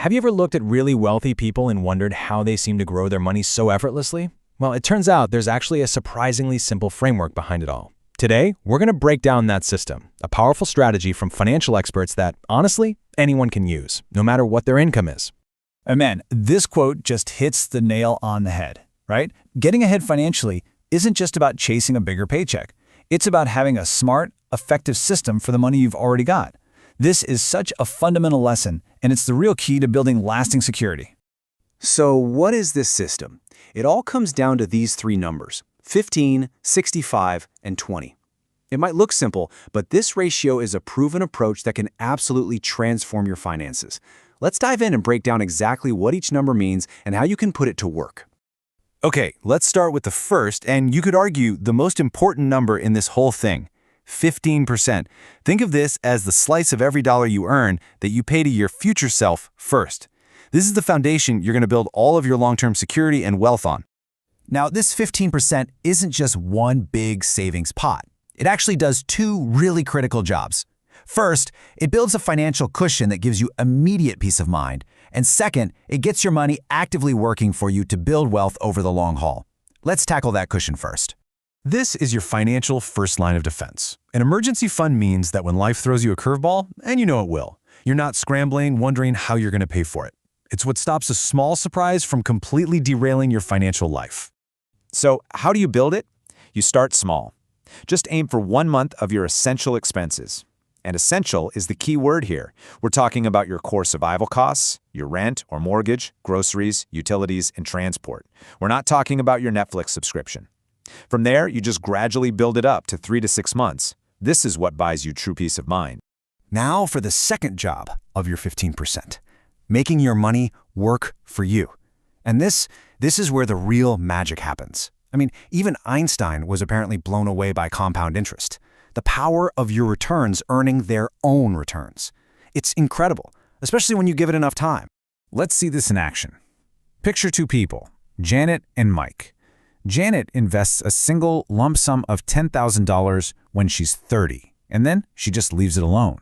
Have you ever looked at really wealthy people and wondered how they seem to grow their money so effortlessly? Well, it turns out there's actually a surprisingly simple framework behind it all. Today, we're going to break down that system, a powerful strategy from financial experts that, honestly, anyone can use, no matter what their income is. And man, this quote just hits the nail on the head, right? Getting ahead financially isn't just about chasing a bigger paycheck. It's about having a smart, effective system for the money you've already got. This is such a fundamental lesson, and it's the real key to building lasting security. So what is this system? It all comes down to these three numbers: 15, 65, and 20. It might look simple, but this ratio is a proven approach that can absolutely transform your finances. Let's dive in and break down exactly what each number means and how you can put it to work. Okay, let's start with the first, and you could argue the most important number in this whole thing, 15%. Think of this as the slice of every dollar you earn that you pay to your future self first. This is the foundation you're going to build all of your long-term security and wealth on. Now, this 15% isn't just one big savings pot. It actually does two really critical jobs. First, it builds a financial cushion that gives you immediate peace of mind. And second, it gets your money actively working for you to build wealth over the long haul. Let's tackle that cushion first. This is your financial first line of defense. An emergency fund means that when life throws you a curveball, and you know it will, you're not scrambling, wondering how you're going to pay for it. It's what stops a small surprise from completely derailing your financial life. So how do you build it? You start small. Just aim for 1 month of your essential expenses. And essential is the key word here. We're talking about your core survival costs, your rent or mortgage, groceries, utilities, and transport. We're not talking about your Netflix subscription. From there, you just gradually build it up to 3 to 6 months. This is what buys you true peace of mind. Now for the second job of your 15%, making your money work for you. And this is where the real magic happens. I mean, even Einstein was apparently blown away by compound interest. The power of your returns earning their own returns. It's incredible, especially when you give it enough time. Let's see this in action. Picture two people, Janet and Mike. Janet invests a single lump sum of $10,000 when she's 30, and then she just leaves it alone.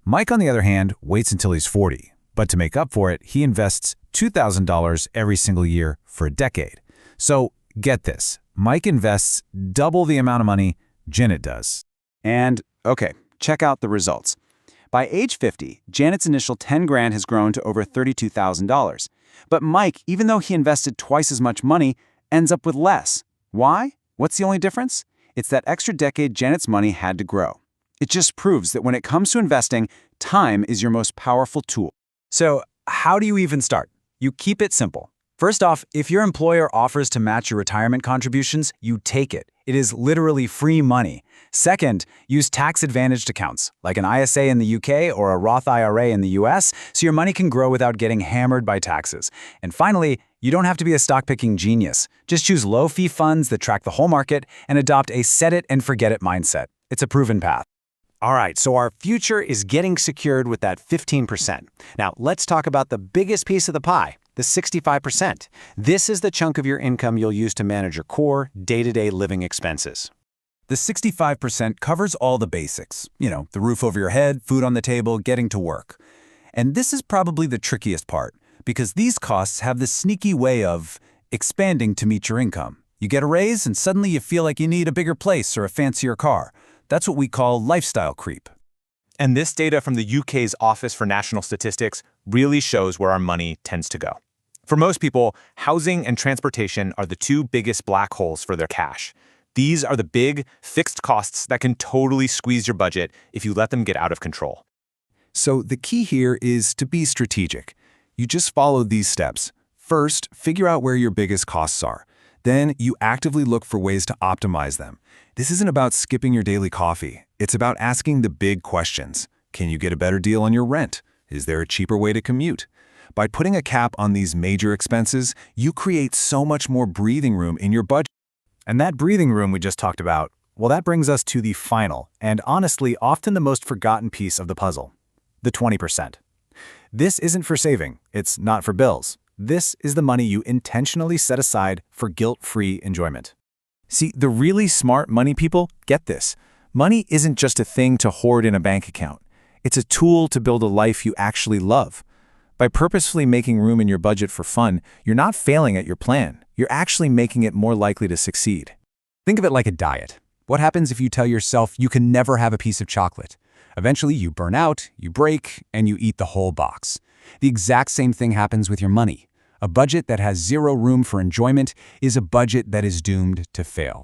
Mike, on the other hand, waits until he's 40, but to make up for it, he invests $2,000 every single year for a decade. So get this, Mike invests double the amount of money Janet does. And, okay, check out the results. By age 50, Janet's initial $10,000 has grown to over $32,000. But Mike, even though he invested twice as much money, ends up with less. Why? What's the only difference? It's that extra decade Janet's money had to grow. It just proves that when it comes to investing, time is your most powerful tool. So, how do you even start? You keep it simple. First off, if your employer offers to match your retirement contributions, you take it. It is literally free money. Second, use tax-advantaged accounts, like an ISA in the UK or a Roth IRA in the US, so your money can grow without getting hammered by taxes. And finally, you don't have to be a stock-picking genius. Just choose low-fee funds that track the whole market and adopt a set-it-and-forget-it mindset. It's a proven path. All right, so our future is getting secured with that 15%. Now, let's talk about the biggest piece of the pie, the 65%. This is the chunk of your income you'll use to manage your core, day-to-day living expenses. The 65% covers all the basics. You know, the roof over your head, food on the table, getting to work. And this is probably the trickiest part, because these costs have this sneaky way of expanding to meet your income. You get a raise and suddenly you feel like you need a bigger place or a fancier car. That's what we call lifestyle creep. And this data from the UK's Office for National Statistics really shows where our money tends to go. For most people, housing and transportation are the two biggest black holes for their cash. These are the big, fixed costs that can totally squeeze your budget if you let them get out of control. So the key here is to be strategic. You just follow these steps. First, figure out where your biggest costs are. Then you actively look for ways to optimize them. This isn't about skipping your daily coffee. It's about asking the big questions. Can you get a better deal on your rent? Is there a cheaper way to commute? By putting a cap on these major expenses, you create so much more breathing room in your budget. And that breathing room we just talked about, well, that brings us to the final, and honestly, often the most forgotten piece of the puzzle, the 20%. This isn't for saving. It's not for bills. This is the money you intentionally set aside for guilt-free enjoyment. See, the really smart money people get this. Money isn't just a thing to hoard in a bank account. It's a tool to build a life you actually love. By purposefully making room in your budget for fun, you're not failing at your plan. You're actually making it more likely to succeed. Think of it like a diet. What happens if you tell yourself you can never have a piece of chocolate? Eventually, you burn out, you break, and you eat the whole box. The exact same thing happens with your money. A budget that has zero room for enjoyment is a budget that is doomed to fail.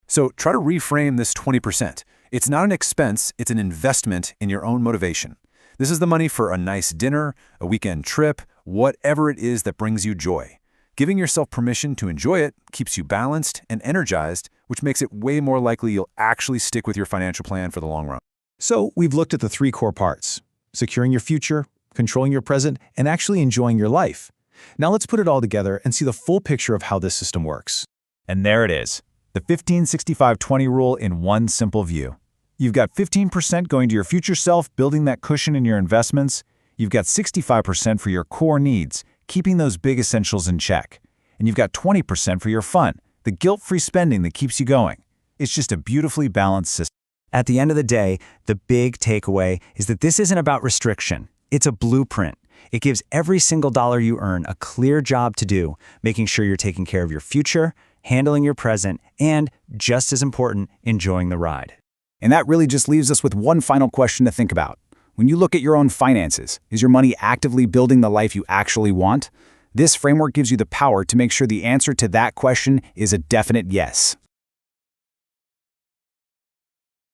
So try to reframe this 20%. It's not an expense, it's an investment in your own motivation. This is the money for a nice dinner, a weekend trip, whatever it is that brings you joy. Giving yourself permission to enjoy it keeps you balanced and energized, which makes it way more likely you'll actually stick with your financial plan for the long run. So we've looked at the three core parts: securing your future, controlling your present, and actually enjoying your life. Now let's put it all together and see the full picture of how this system works. And there it is, the 15-65-20 rule in one simple view. You've got 15% going to your future self, building that cushion in your investments. You've got 65% for your core needs, keeping those big essentials in check. And you've got 20% for your fun, the guilt-free spending that keeps you going. It's just a beautifully balanced system. At the end of the day, the big takeaway is that this isn't about restriction. It's a blueprint. It gives every single dollar you earn a clear job to do, making sure you're taking care of your future, handling your present, and, just as important, enjoying the ride. And that really just leaves us with one final question to think about. When you look at your own finances, is your money actively building the life you actually want? This framework gives you the power to make sure the answer to that question is a definite yes.